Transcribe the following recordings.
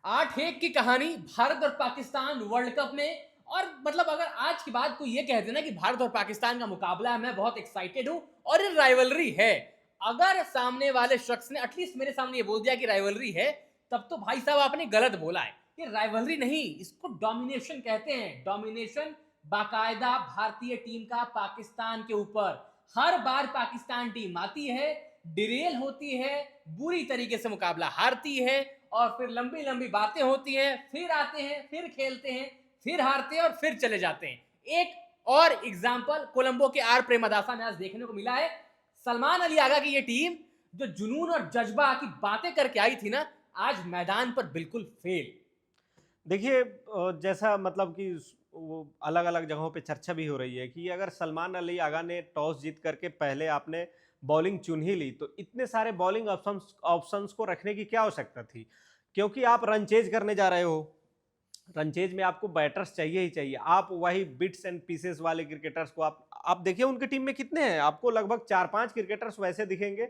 8-1 की कहानी भारत और पाकिस्तान वर्ल्ड कप में। और मतलब अगर आज की बात कोई ये कह देना कि भारत और पाकिस्तान का मुकाबला है, मैं बहुत एक्साइटेड हूं और ये राइवलरी है। अगर सामने वाले शख्स ने एटलीस्ट मेरे सामने ये बोल दिया कि राइवलरी है, तब तो भाई साहब आपने गलत बोला है। ये राइवलरी नहीं, इसको डोमिनेशन कहते हैं। डोमिनेशन बाकायदा भारतीय टीम का पाकिस्तान के ऊपर। हर बार पाकिस्तान टीम आती है, डिरेल होती है, बुरी तरीके से मुकाबला हारती है और फिर लंबी लंबी बातें होती हैं, फिर आते हैं, फिर खेलते हैं, फिर हारते हैं और फिर चले जाते हैं। एक और एग्जाम्पल कोलंबो के आर प्रेमदासा में आज देखने को मिला है। सलमान अली आगा की ये टीम जो जुनून और जज्बा की बातें करके आई थी ना, आज मैदान पर बिल्कुल फेल। देखिए जैसा मतलब कि वो अलग अलग जगहों पे चर्चा भी हो रही है कि अगर सलमान अली आगा ने टॉस जीत करके पहले आपने बॉलिंग चुन ही ली तो इतने सारे बॉलिंग ऑप्शंस ऑप्शंस को रखने की क्या आवश्यकता थी, क्योंकि आप रन चेज करने जा रहे हो। रन चेज में आपको बैटर्स चाहिए ही चाहिए। आप वही बिट्स एंड पीसेस वाले क्रिकेटर्स को आप देखिए उनकी टीम में कितने हैं, आपको लगभग 4-5 क्रिकेटर्स वैसे दिखेंगे।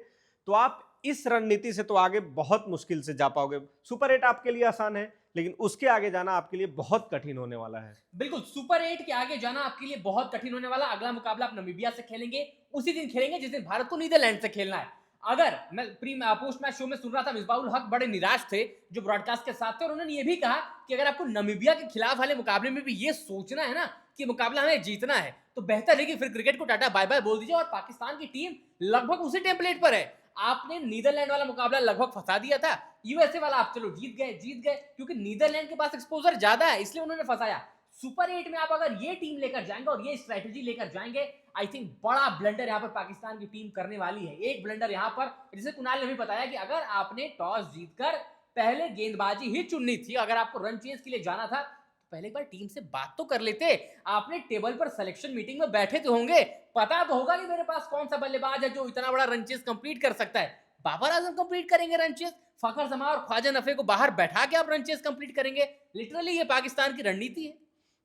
तो आप इस रणनीति से तो आगे बहुत मुश्किल से जा पाओगे। सुपर 8 आपके लिए आसान है, लेकिन उसके आगे जाना आपके लिए बहुत कठिन होने वाला है। बिल्कुल, सुपर 8 के आगे जाना आपके लिए बहुत कठिन होने वाला। अगला मुकाबला आप नामीबिया से खेलेंगे, उसी दिन खेलेंगे जिस दिन भारत को नीदरलैंड से खेलना है। अगर मैं प्री पोस्ट मैच शो में सुन रहा था, मिसबाहुल हक बड़े निराश थे जो ब्रॉडकास्ट के साथ थे, और उन्होंने ये भी कहा कि अगर आपको नामीबिया के खिलाफ वाले मुकाबले में भी ये सोचना है ना कि मुकाबला हमें जीतना है, तो बेहतर है कि फिर क्रिकेट को टाटा बाय बाय बोल दीजिए। और पाकिस्तान की टीम लगभग उसी टेम्पलेट पर है। आपने नीदरलैंड वाला मुकाबला लगभग फंसा दिया था, यूएसए वाला आप चलो जीत गए क्योंकि नीदरलैंड के पास एक्सपोजर ज्यादा है, इसलिए उन्होंने फंसाया। सुपर 8 में आप अगर ये टीम लेकर जाएंगे और ये स्ट्रेटेजी लेकर जाएंगे, आई थिंक बड़ा ब्लंडर यहां पर पाकिस्तान की टीम करने वाली है। एक ब्लंडर यहां पर, जिसे कुणाल ने भी बताया कि अगर आपने टॉस जीतकर पहले गेंदबाजी ही चुननी थी, अगर आपको रन चेज के लिए जाना था, तो पहले एक बार टीम से बात तो कर लेते। आपने टेबल पर सिलेक्शन मीटिंग में बैठे तो होंगे, पता तो होगा कि मेरे पास कौन सा बल्लेबाज है जो इतना बड़ा रन चेज कंप्लीट कर सकता है। बाबर आजम कंप्लीट करेंगे रन चेज, फखर जमा और ख्वाजा नफे को बाहर बैठा के आप रन चेज कंप्लीट करेंगे। लिटरली ये पाकिस्तान की रणनीति है।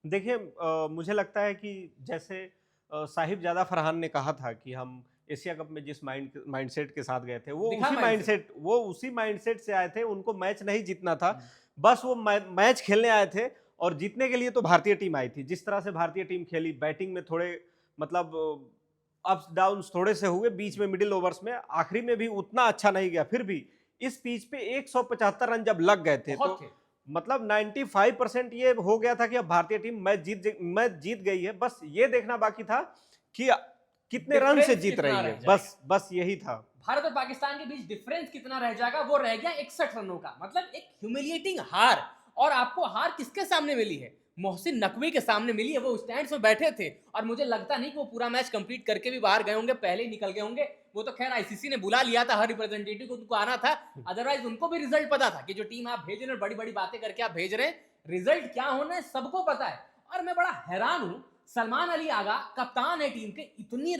देखिए मुझे लगता है कि जैसे साहिबजादा फरहान ने कहा था कि हम एशिया कप में जिस माइंडसेट के साथ गए थे दिखा माइंडसेट। वो उसी माइंडसेट से आए थे। उनको मैच नहीं जीतना था, बस वो मैच खेलने आए थे और जीतने के लिए तो भारतीय टीम आई थी। जिस तरह से भारतीय टीम खेली, बैटिंग में थोड़े मतलब अप्स डाउन्स थोड़े से हुए बीच में, मिडिल ओवर्स में, आखिरी में भी उतना अच्छा नहीं गया। फिर भी इस पिच पे 175 रन जब लग गए थे तो मतलब 95% ये हो गया था कि अब भारतीय टीम मैच जीत गई है। बस ये देखना बाकी था कि कितने रन से जीत रही है, बस यही था। भारत और पाकिस्तान के बीच डिफरेंस कितना रह जाएगा, वो रह गया 61 रनों का। मतलब एक ह्यूमिलिएटिंग हार। और आपको हार किसके सामने मिली है? मोहसिन नकवी के सामने मिली है। वो स्टैंड्स में बैठे थे और मुझे लगता नहीं कि वो पूरा मैच कंप्लीट करके भी बाहर गए होंगे, पहले ही निकल गए होंगे। वो तो खैर आईसीसी ने बुला लिया था, हर रिप्रेजेंटेटिव को उनको आना था। अदरवाइज उनको भी रिजल्ट पता था कि जो टीम आप भेज रहे हैं, बड़ी बड़ी बातें करके आप भेज रहे हैं, रिजल्ट क्या होना है सबको पता है। और मैं बड़ा हैरान हूं, सलमान अली आगा कप्तान है टीम के, इतनी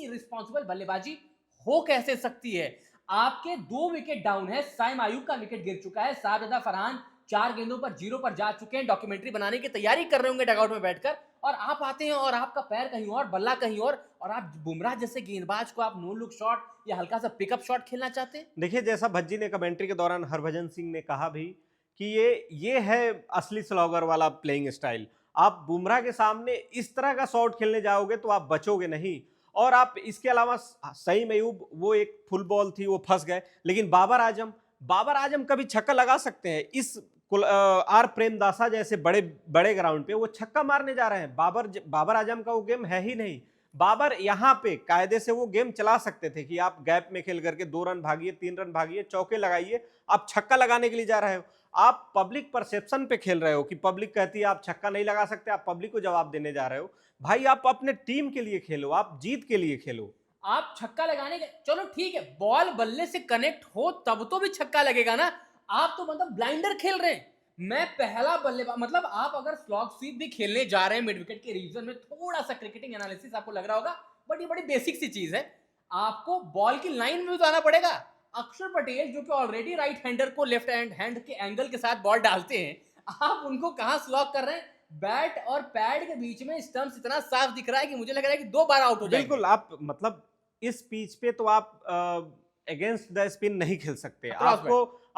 रिस्पॉन्सिबल बल्लेबाजी हो कैसे सकती है? आपके 2 विकेट डाउन है, साइम आयूब का विकेट गिर चुका है, साजिदा फरहान 4 गेंदों पर 0 पर जा चुके हैं, डॉक्यूमेंट्री बनाने की तैयारी कर रहे होंगे डगआउट में बैठकर, और आप आते हैं और आपका पैर कहीं और, बल्ला कहीं और आप बुमराह जैसे गेंदबाज को आप नो लुक शॉट या हल्का सा पिकअप शॉट खेलना चाहते हैं। देखिए जैसा भज्जी ने कमेंट्री के दौरान, हरभजन सिंह ने कहा भी कि ये है असली स्लॉगर वाला प्लेइंग स्टाइल। आप बुमराह के सामने इस तरह का शॉट खेलने जाओगे तो आप बचोगे नहीं। और आप इसके अलावा सईम अयूब, वो एक फुल बॉल थी, वो फंस गए। लेकिन बाबर आजम कभी छक्का लगा सकते हैं। इस आर प्रेमदासा जैसे बड़े बड़े ग्राउंड पे वो छक्का मारने जा रहे हैं। बाबर आजम का वो गेम है ही नहीं। बाबर यहाँ पे कायदे से वो गेम चला सकते थे कि आप गैप में खेल करके 2 रन भागिए, 3 रन भागिए, चौके लगाइए। आप छक्का लगाने के लिए जा रहे हो। आप पब्लिक परसेप्शन पे खेल रहे हो कि पब्लिक कहती है आप छक्का नहीं लगा सकते, आप पब्लिक को जवाब देने जा रहे हो। भाई आप अपने टीम के लिए खेलो, आप जीत के लिए खेलो। आप छक्का लगाने के, चलो ठीक है, बॉल बल्ले से कनेक्ट हो तब तो भी छक्का लगेगा ना। आप तो मतलब ब्लाइंडर खेल रहे हैं। मैं पहला बल्लेबाज, मतलब आप अगर स्लॉग स्वीप भी खेलने जा रहे हैं मिड विकेट के रीजन में, थोड़ा सा क्रिकेटिंग एनालिसिस आपको लग रहा होगा, बट ये बड़ी बेसिक सी चीज है। आपको बॉल की लाइन में भी तो आना पड़ेगा। अक्षर पटेल जो कि ऑलरेडी राइट हैंडर को लेफ्ट हैंड के एंगल के साथ बॉल डालते हैं, आप उनको कहां स्लॉग कर रहे हैं? बैट और पैड के बीच में स्टंप्स इतना साफ दिख रहा है कि मुझे लग रहा है कि 2 बार आउट हो जाएंगे। बिल्कुल, आप मतलब इस पिच पे तो आप अगेंस्ट द स्पिन नहीं खेल सकते।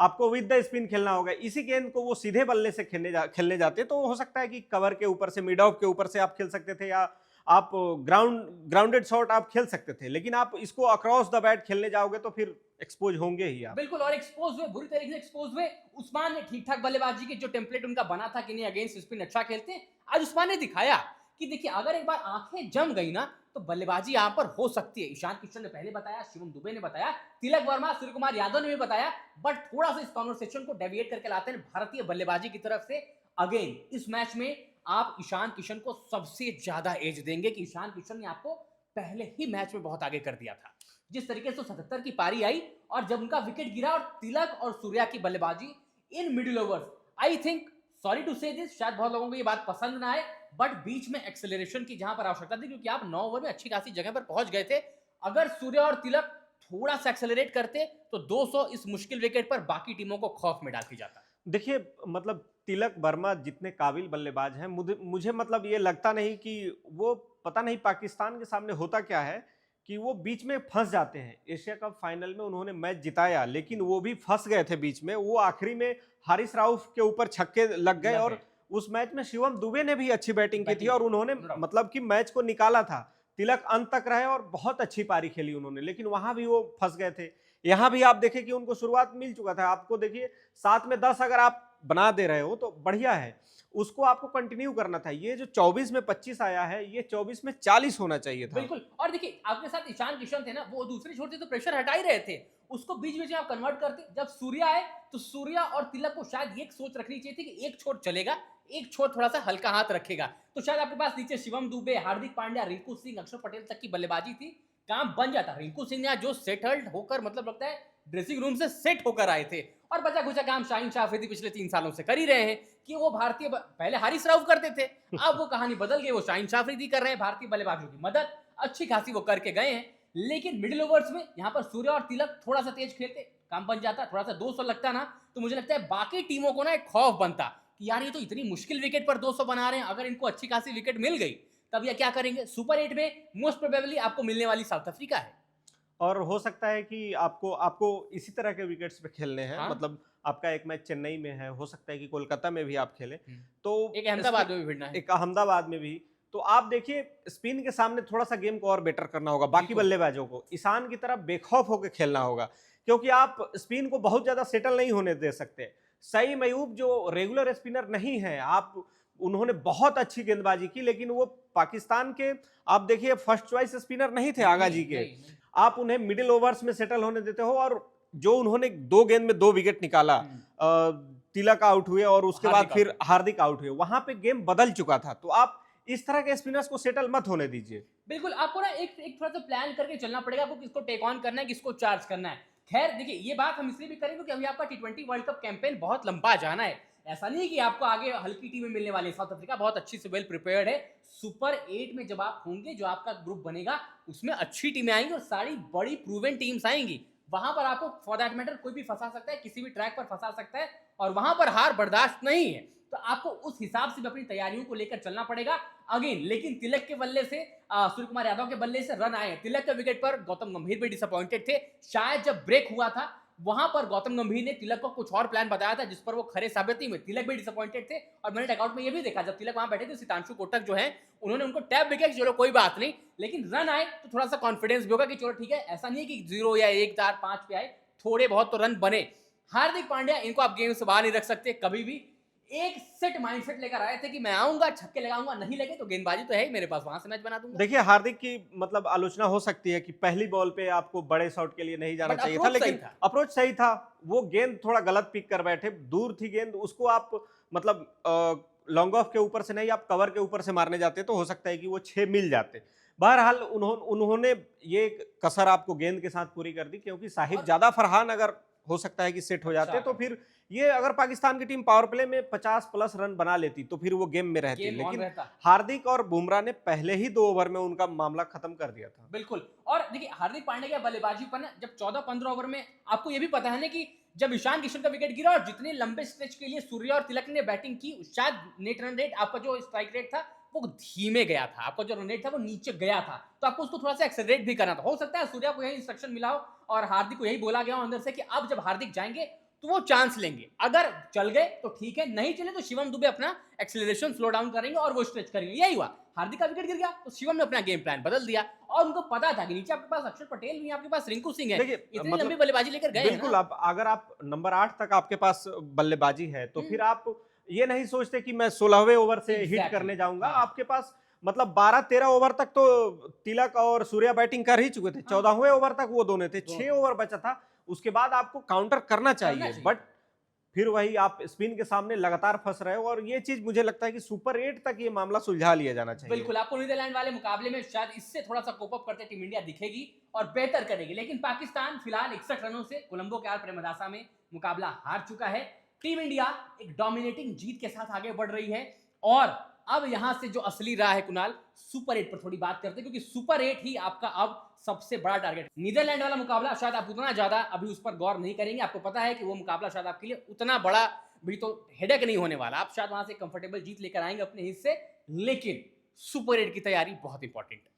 आपको विद द स्पिन खेलना होगा। इसी गेंद को वो सीधे बल्ले से खेलने जाते तो हो सकता है कि कवर के ऊपर से, मिड ऑफ के ऊपर से आप खेल सकते थे, या आप ग्राउंडेड शॉट आप खेल सकते थे, लेकिन आप इसको अक्रॉस द बैट खेलने जाओगे तो फिर एक्सपोज होंगे ही आप। बिल्कुल, और एक्सपोज हुए, बुरी तरीके से एक्सपोज हुए। उस्मान ने ठीक ठाक बल्लेबाजी की, जो टेम्पलेट उनका बना था कि नहीं अगेंस्ट स्पिन अच्छा खेलते हैं, आज उस्मान ने दिखाया कि देखिए अगर एक बार आंखें जम गई ना तो बल्लेबाजी यहां पर हो सकती है। ईशान किशन ने पहले बताया, शिवम दुबे ने बताया, तिलक वर्मा, सूर्य कुमार यादव ने भी बताया, बट थोड़ा सा इस कॉन्वर्सेशन को डेविएट करके लाते हैं भारतीय बल्लेबाजी की तरफ से। अगेन इस मैच में आप ईशान किशन को सबसे ज्यादा एज देंगे कि ईशान किशन ने आपको पहले ही मैच में बहुत आगे कर दिया था। जिस तरीके से 77 की पारी आई और जब उनका विकेट गिरा और तिलक और सूर्या की बल्लेबाजी in middle overs, I think, sorry to say this, शायद बहुत लोगों को ये बात पसंद ना आए, बट बीच में एक्सेलरेशन की जहां पर आवश्यकता थी, क्योंकि आप 9 ओवर में अच्छी खासी जगह पर पहुंच गए थे। अगर सूर्या और तिलक थोड़ा सा एक्सेलरेट करते तो 200 इस मुश्किल विकेट पर बाकी टीमों को खौफ में डाल दी जाता। देखिए, मतलब तिलक वर्मा जितने काबिल बल्लेबाज हैं, मुझे मतलब ये लगता नहीं कि वो, पता नहीं पाकिस्तान के सामने होता क्या है कि वो बीच में फंस जाते हैं। एशिया कप फाइनल में उन्होंने मैच जिताया, लेकिन वो भी फंस गए थे बीच में। वो आखिरी में हारिस राउफ के ऊपर छक्के लग गए, और उस मैच में शिवम दुबे ने भी अच्छी बैटिंग की थी और उन्होंने मतलब कि मैच को निकाला था। तिलक अंत तक रहे और बहुत अच्छी पारी खेली उन्होंने, लेकिन वहां भी वो फंस गए थे। यहाँ भी आप देखें कि उनको शुरुआत मिल चुका था। आपको देखिए 7 में 10 अगर आप बना दे रहे हो तो बढ़िया है, उसको आपको कंटिन्यू करना था। ये जो 24 में 25 आया है, ये 24 में 40 होना चाहिए था। बिल्कुल, और देखिए आपके साथ ईशान किशन थे ना, वो दूसरी छोर से तो प्रेशर हटा ही रहे थे, उसको बीच बीच में आप कन्वर्ट करते। जब सूर्या आए तो सूर्या और तिलक को शायद ये सोच रखनी चाहिए थी कि एक छोर चलेगा, एक छोर थोड़ा सा हल्का हाथ रखेगा, तो शायद आपके पास नीचे शिवम दुबे, हार्दिक पांड्या, रिंकू सिंह, अक्षर पटेल तक की बल्लेबाजी थी, काम बन जाता। रिंकू सिंह ने जो सेटल्ड होकर, मतलब लगता है ड्रेसिंग रूम से सेट होकर आए थे, और बचा खुचा काम शाहीन शाह अफरीदी पिछले 3 सालों से कर ही रहे हैं कि वो भारतीय पहले हारिस राउफ करते थे, अब वो कहानी बदल गई, वो शाहीन शाह अफरीदी कर रहे हैं। भारतीय बल्लेबाजों की मदद अच्छी खासी वो करके गए हैं, लेकिन मिडिल ओवर्स में यहाँ पर सूर्या और तिलक थोड़ा सा तेज खेलते, काम बन जाता। थोड़ा सा 200 लगता ना, तो मुझे लगता है बाकी टीमों को ना एक खौफ बनता कि यार ये तो इतनी मुश्किल विकेट पर 200 बना रहे हैं, अगर इनको अच्छी खासी विकेट मिल गई तब ये क्या करेंगे। सुपर 8 में मोस्ट प्रोबेबली आपको मिलने वाली साउथ अफ्रीका है, और हो सकता है कि आपको इसी तरह के विकेट्स पे खेलने हैं। हाँ? मतलब आपका एक मैच चेन्नई में है, हो सकता है कि कोलकाता में भी आप खेलें, तो एक अहमदाबाद में भी भिड़ना है, एक अहमदाबाद में भी। तो आप देखिए, स्पिन के सामने थोड़ा सा गेम को और बेटर करना होगा। बाकी बल्लेबाजों को ईशान की तरफ बेखौफ होकर खेलना होगा, क्योंकि आप स्पिन को बहुत ज्यादा सेटल नहीं होने दे सकते। सई मयूब जो रेगुलर स्पिनर नहीं है, उन्होंने बहुत अच्छी गेंदबाजी की, लेकिन वो पाकिस्तान के, आप देखिए, फर्स्ट चॉइस स्पिनर नहीं थे आगा जी के। आप उन्हें मिडिल ओवर्स में सेटल होने देते हो, और जो उन्होंने 2 गेंद में 2 विकेट निकाला, तिलक आउट हुए और उसके बाद फिर हार्दिक आउट हुए, वहां पे गेम बदल चुका था। तो आप इस तरह के स्पिनर्स को सेटल मत होने दीजिए। बिल्कुल, आपको ना एक थोड़ा सा प्लान करके चलना पड़ेगा, आपको किसको टेक ऑन करना है, किसको चार्ज करना है। खैर देखिए, ये बात हम इसलिए भी करेंगे क्योंकि अभी आपका T20 वर्ल्ड कप कैंपेन बहुत लंबा जाना है। ऐसा नहीं है कि आपको आगे हल्की टीमें मिलने वाली है। साउथ अफ्रीका बहुत अच्छी से वेल प्रिपेयर्ड है। सुपर 8 में जब आप होंगे, जो आपका ग्रुप बनेगा, उसमें अच्छी टीमें आएंगी और सारी बड़ी प्रूवन टीम्स आएंगी। वहां पर आपको फॉर दैट मैटर कोई भी फंसा सकता है, किसी भी ट्रैक पर फंसा सकता है, और वहां पर हार बर्दाश्त नहीं है। तो आपको उस हिसाब से भी अपनी तैयारियों को लेकर चलना पड़ेगा। अगेन लेकिन तिलक के बल्ले से, सूर्य कुमार यादव के बल्ले से रन आए। तिलक के विकेट पर गौतम गंभीर भी डिसअपॉइंटेड थे। शायद जब ब्रेक हुआ था वहां पर गौतम गंभीर ने तिलक को कुछ और प्लान बताया था, जिस पर वो खरे साबित नहीं हुए। तिलक भी डिसअपॉइंटेड थे, और मैंने टैगआउट में ये भी देखा, जब तिलक वहां बैठे थे, सितांशु कोटक जो है, उन्होंने उनको टैप भी किया कि चलो कोई बात नहीं, लेकिन रन आए तो थोड़ा सा कॉन्फिडेंस भी होगा कि चलो ठीक है, ऐसा नहीं है कि 0 या 1 4 5 पे आए, थोड़े बहुत तो रन बने। हार्दिक पांड्या, इनको आप गेम से बाहर नहीं रख सकते कभी भी। एक सेट माइंडसेट लेकर आए थे कि मैं आऊंगा, छक्के लगाऊंगा, नहीं लगे तो गेंदबाजी तो है ही मेरे पास, वहां से मैच बना दूंगा। देखिए, हार्दिक की मतलब आलोचना हो सकती है कि पहली बॉल पे आपको बड़े शॉट के लिए नहीं जाना चाहिए था, लेकिन अप्रोच सही था। वो गेंद थोड़ा गलत पिक कर बैठे, दूर थी गेंद, उसको आप मतलब लॉन्ग ऑफ के ऊपर से नहीं, आप कवर के ऊपर से मारने जाते तो हो सकता है कि वो 6 मिल जाते। बहरहाल उन्होंने ये कसर आपको गेंद के साथ पूरी कर दी, क्योंकि साहिब ज्यादा फरहान अगर हो सकता है कि सेट हो जाते, तो फिर ये, अगर पाकिस्तान की टीम पावर प्ले में 50+ रन बना लेती तो फिर वो गेम में रहती, लेकिन हार्दिक और बुमराह ने पहले ही 2 ओवर में उनका मामला खत्म कर दिया था। बिल्कुल, और देखिए हार्दिक पांड्या की बल्लेबाजी पर ना, जब 14-15 ओवर में, आपको ये भी पता है ना कि जब ईशान किशन का विकेट गिरा और जितने लंबे स्ट्रेच के लिए सूर्या और तिलक ने बैटिंग की, शायद नेट रन रेट, आपका जो स्ट्राइक रेट था वो धीमे गया था, आपका जो रन रेट था वो नीचे गया था, तो आपको उसको थोड़ा सा एक्सेलरेट भी करना था। हो सकता है सूर्या को यही इंस्ट्रक्शन मिला हो और हार्दिक को यही बोला गया हो अंदर से कि अब जब हार्दिक जाएंगे तो वो चांस लेंगे। अगर चल गए तो ठीक है, नहीं चले तो शिवम दुबे अपना एक्सेलरेशन स्लो डाउन करेंगे और वो स्ट्रेच करेंगे। यही हुआ, हार्दिक का विकेट गिर गया तो शिवम ने अपना गेम प्लान बदल दिया और उनको पता था कि नीचे आपके पास अक्षर पटेल भी है, आपके पास रिंकू सिंह है, देखिए इतनी मतलब लंबी बल्लेबाजी लेकर गए बिल्कुल, ना। आप अगर आप नंबर 8 तक आपके पास बल्लेबाजी है तो फिर आप ये नहीं सोचते कि मैं 16वें ओवर से हिट एग्जैक्टली करने जाऊंगा। हाँ आपके पास मतलब 12-13 ओवर तक तो तिलक और सूर्या बैटिंग कर ही चुके थे, 14वें ओवर तक वो दोनों थे, 6 ओवर बचा था, उसके बाद आपको काउंटर करना चाहिए। बट फिर वही आप स्पिन के सामने लगातार फंस रहे हो, और ये चीज मुझे लगता है कि सुपर 8 तक ये मामला सुलझा लिया जाना चाहिए। बिल्कुल, आपको नीदरलैंड वाले मुकाबले में शायद इससे थोड़ा सा कोप अप करते टीम इंडिया दिखेगी और बेहतर करेगी, लेकिन पाकिस्तान फिलहाल 61 रनों से कोलंबो के आर प्रेमदासा में मुकाबला हार चुका है। टीम इंडिया एक डोमिनेटिंग जीत के साथ आगे बढ़ रही है और अब यहां से जो असली राह है कुणाल, सुपर 8 पर थोड़ी बात करते हैं, क्योंकि सुपर 8 ही आपका अब सबसे बड़ा टारगेट। नीदरलैंड वाला मुकाबला शायद आप उतना ज्यादा अभी उस पर गौर नहीं करेंगे, आपको पता है कि वो मुकाबला शायद आपके लिए उतना बड़ा भी तो हेडेक नहीं होने वाला, आप शायद वहां से कंफर्टेबल जीत लेकर आएंगे अपने हिस्से, लेकिन सुपर 8 की तैयारी बहुत इंपॉर्टेंट है।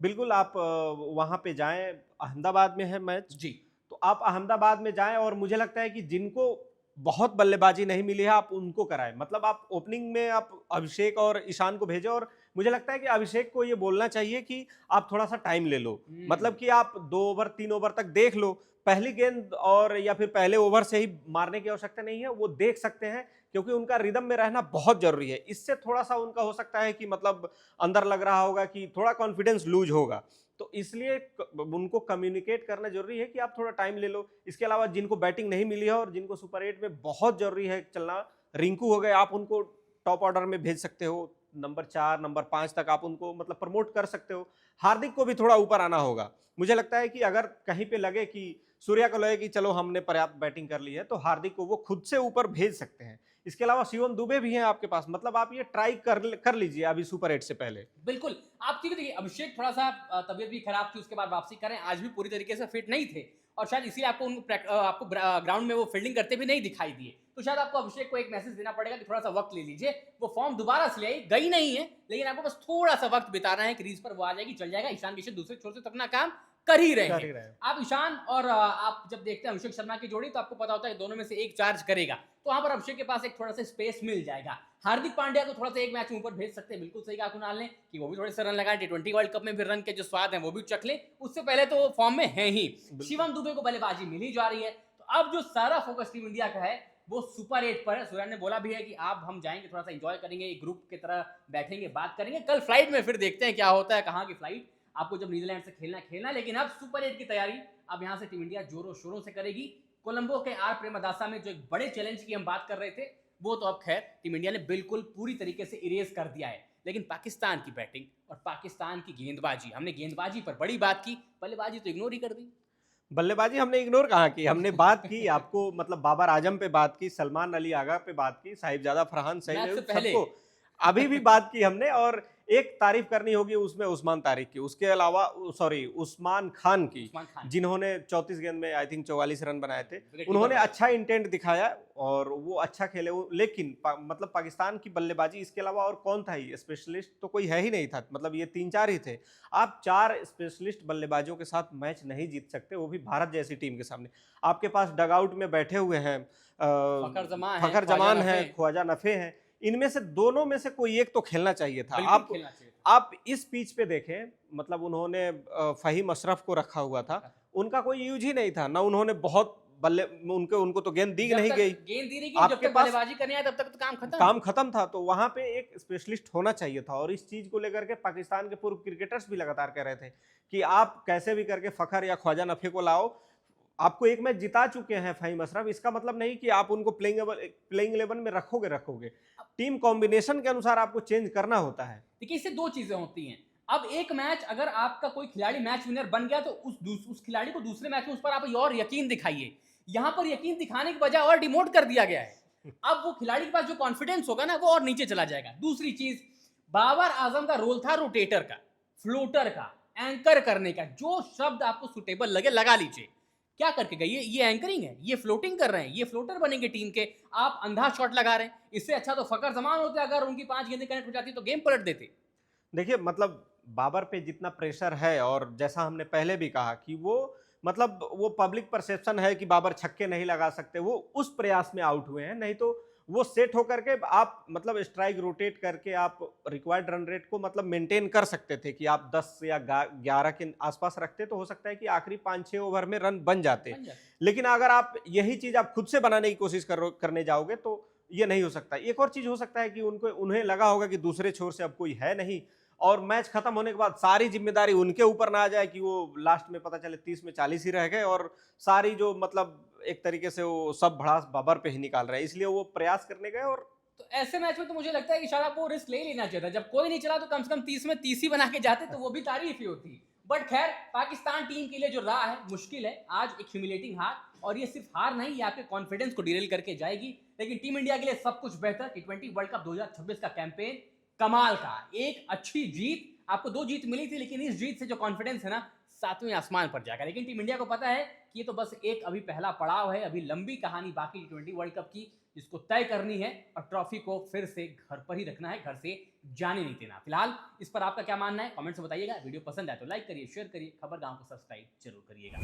बिल्कुल, आप वहां पे जाएं, अहमदाबाद में है मैच, जी तो आप अहमदाबाद में जाएं और मुझे लगता है कि जिनको बहुत बल्लेबाजी नहीं मिली है आप उनको कराएं। मतलब आप ओपनिंग में आप अभिषेक और ईशान को भेजें, और मुझे लगता है कि अभिषेक को ये बोलना चाहिए कि आप थोड़ा सा टाइम ले लो। मतलब कि आप 2 ओवर 3 ओवर तक देख लो, पहली गेंद और या फिर पहले ओवर से ही मारने की आवश्यकता नहीं है, वो देख सकते हैं, क्योंकि उनका रिदम में रहना बहुत जरूरी है। इससे थोड़ा सा उनका हो सकता है कि मतलब अंदर लग रहा होगा कि थोड़ा कॉन्फिडेंस लूज होगा, तो इसलिए उनको कम्युनिकेट करना जरूरी है कि आप थोड़ा टाइम ले लो। इसके अलावा जिनको बैटिंग नहीं मिली है और जिनको सुपर 8 में बहुत जरूरी है चलना, रिंकू हो गए, आप उनको टॉप ऑर्डर में भेज सकते हो, नंबर 4 नंबर 5 तक आप उनको मतलब प्रमोट कर सकते हो। हार्दिक को भी थोड़ा ऊपर आना होगा। मुझे लगता है कि अगर कहीं पे लगे कि सूर्या को लगे कि चलो हमने पर्याप्त बैटिंग कर ली है, तो हार्दिक को वो खुद से ऊपर भेज सकते हैं। इसके अलावा शिवम दुबे भी हैं आपके पास, मतलब आप ये ट्राई कर लीजिए अभी सुपर 8 से पहले। बिल्कुल, आप देखिए अभिषेक थोड़ा सा तबीयत भी खराब थी, उसके बाद वापसी करें, आज भी पूरी तरीके से फिट नहीं थे और शायद इसीलिए आपको ग्राउंड में वो फील्डिंग करते भी नहीं दिखाई दिए। तो शायद आपको अभिषेक को एक मैसेज देना पड़ेगा कि थोड़ा सा वक्त ले लीजिए, वो फॉर्म दोबारा से ले आई, गई नहीं है, लेकिन आपको बस थोड़ा सा वक्त बिताना है, क्रीज पर वो आ जाएगी, चल जाएगा। ईशान किशन दूसरे छोर से तो अपना काम कर ही रहे हैं। आप ईशान और आप जब देखते हैं अभिषेक शर्मा की जोड़ी, तो आपको पता होता है दोनों में से एक चार्ज करेगा, तो वहां पर अभिषेक के पास एक थोड़ा सा स्पेस मिल जाएगा। हार्दिक पांड्या को थोड़ा सा एक मैच में ऊपर भेज सकते हैं, बिल्कुल सही कहा कुणाल ने कि वो भी थोड़े से रन लगाए, T20 वर्ल्ड कप में भी रन के जो स्वाद है वो भी चख ले, उससे पहले तो वो फॉर्म में है ही। शिवम दुबे को बल्लेबाजी मिली जा रही है, तो अब जो सारा फोकस टीम इंडिया का है वो सुपर 8 पर है। सूर्या ने बोला भी है कि आप हम जाएंगे, थोड़ा सा एंजॉय करेंगे, एक ग्रुप की तरह बैठेंगे, बात करेंगे, कल फ्लाइट में फिर देखते हैं क्या होता है, कहाँ की फ्लाइट, आपको जब नीदरलैंड से खेलना, लेकिन अब सुपर 8 की तैयारी अब यहाँ से टीम इंडिया जोरों शोरों से करेगी। कोलंबो के आर प्रेमदासा में जो एक बड़े चैलेंज की हम बात कर रहे थे, वो तो अब खैर टीम इंडिया ने बिल्कुल पूरी तरीके से इरेज कर दिया है, लेकिन पाकिस्तान की बैटिंग और पाकिस्तान की गेंदबाजी, हमने गेंदबाजी पर बड़ी बात की, बल्लेबाजी तो इग्नोर ही कर दी। बल्लेबाजी हमने इग्नोर कहाँ की, हमने बात की आपको मतलब बाबर आजम पे बात की, सलमान अली आगा पे बात की, साहिबजादा फरहान सईद, सबको अभी भी बात की हमने। और एक तारीफ करनी होगी उसमें उस्मान तारिक की, उसके अलावा सॉरी उस्मान खान की, जिन्होंने 34 गेंद में आई थिंक 44 रन बनाए थे। उन्होंने अच्छा इंटेंट दिखाया और वो अच्छा खेले, लेकिन मतलब पाकिस्तान की बल्लेबाजी, इसके अलावा और कौन था ही स्पेशलिस्ट, तो कोई है ही नहीं था, मतलब ये 3-4 ही थे। आप 4 स्पेशलिस्ट बल्लेबाजों के साथ मैच नहीं जीत सकते, वो भी भारत जैसी टीम के सामने। आपके पास डगआउट में बैठे हुए हैं फखर जमान है, ख्वाजा नफे हैं, इनमें से दोनों में से कोई एक तो खेलना चाहिए था। आप इस पिच पे देखें, मतलब उन्होंने फहीम अशरफ को रखा हुआ था, उनका कोई यूज ही नहीं था ना, उन्होंने बहुत बल्ले उनको तो गेंद दी नहीं गई, गेंद दी नहीं गई, जब तक बल्लेबाजी करने आए तब तक तो काम खत्म था। तो वहां पे एक स्पेशलिस्ट होना चाहिए था, और इस चीज को लेकर के पाकिस्तान के पूर्व क्रिकेटर्स भी लगातार कह रहे थे कि आप कैसे भी करके फखर या ख्वाजा नफे को लाओ। आपको एक मैच जिता चुके हैं फहीम अशरफ, इसका मतलब नहीं कि आप उनको प्लेइंग 11 में रखोगे। टीम कॉम्बिनेशन के अनुसार आपको चेंज करना होता है। देखिए, इससे दो चीजें होती हैं। अब एक मैच अगर आपका कोई खिलाड़ी मैच विनर बन गया, तो उस खिलाड़ी को दूसरे मैच में उस पर आप और यकीन दिखाइए। यहां पर यकीन दिखाने के बजाय और डिमोट कर दिया गया है। अब वो खिलाड़ी के पास जो कॉन्फिडेंस होगा ना, वो और नीचे चला जाएगा। दूसरी चीज, बाबर आजम का रोल था रोटेटर का, फ्लोटर का, एंकर करने का, जो शब्द आपको सुटेबल लगे लगा लीजिए। क्या करके गए, ये एंकरिंग है, ये फ्लोटिंग कर रहे हैं, ये फ्लोटर बनेंगे टीम के, आप अंधा शॉट लगा रहे हैं। इससे अच्छा तो फकर जमान होते, अगर उनकी 5 गेंदें कनेक्ट हो जाती तो गेम पलट देते। देखिए, मतलब बाबर पे जितना प्रेशर है, और जैसा हमने पहले भी कहा कि वो मतलब वो पब्लिक परसेप्शन है कि बाबर छक्के नहीं लगा सकते, वो उस प्रयास में आउट हुए हैं। नहीं तो वो सेट होकर के आप मतलब स्ट्राइक रोटेट करके आप रिक्वायर्ड रन रेट को मतलब मेंटेन कर सकते थे कि आप 10 या 11 के आसपास रखते तो हो सकता है कि आखिरी 5-6 ओवर में रन बन जाते। बन जाए। लेकिन अगर आप यही चीज आप खुद से बनाने की कोशिश करने जाओगे तो ये नहीं हो सकता। एक और चीज हो सकता है कि उन्हें लगा होगा कि दूसरे छोर से अब कोई है नहीं और मैच खत्म होने के बाद सारी जिम्मेदारी उनके ऊपर ना आ जाए कि वो लास्ट में पता चले 30 में 40 ही रह गए और सारी जो मतलब एक तरीके से वो सब भड़ास बाबर पे ही निकाल रहे हैं, इसलिए वो प्रयास करने गए। और तो ऐसे मैच में तो मुझे लगता है कि शायद आपको रिस्क ले ही लेना चाहिए था। जब कोई नहीं चला तो कम से कम 30 में 30 ही बना के जाते तो वो भी तारीफ ही होती। बट खैर, पाकिस्तान टीम के लिए जो राह है मुश्किल है। आज एक ह्यूमिलेटिंग हार, और ये सिर्फ हार नहीं, ये आपके कॉन्फिडेंस को डिरेल करके जाएगी। लेकिन टीम इंडिया के लिए सब कुछ बेहतर। टी20 वर्ल्ड कप 2026 का कैंपेन कमाल का, एक अच्छी जीत। आपको 2 जीत मिली थी, लेकिन इस जीत से जो कॉन्फिडेंस है ना, 7वें आसमान पर जाएगा। लेकिन टीम इंडिया को पता है कि ये तो बस एक अभी पहला पड़ाव है, अभी लंबी कहानी बाकी टी20 वर्ल्ड कप की, जिसको तय करनी है और ट्रॉफी को फिर से घर पर ही रखना है, घर से जाने नहीं देना। फिलहाल इस पर आपका क्या मानना है, कमेंट से बताइएगा। वीडियो पसंद आए तो लाइक करिए, शेयर करिए, खबर गांव को सब्सक्राइब जरूर करिएगा।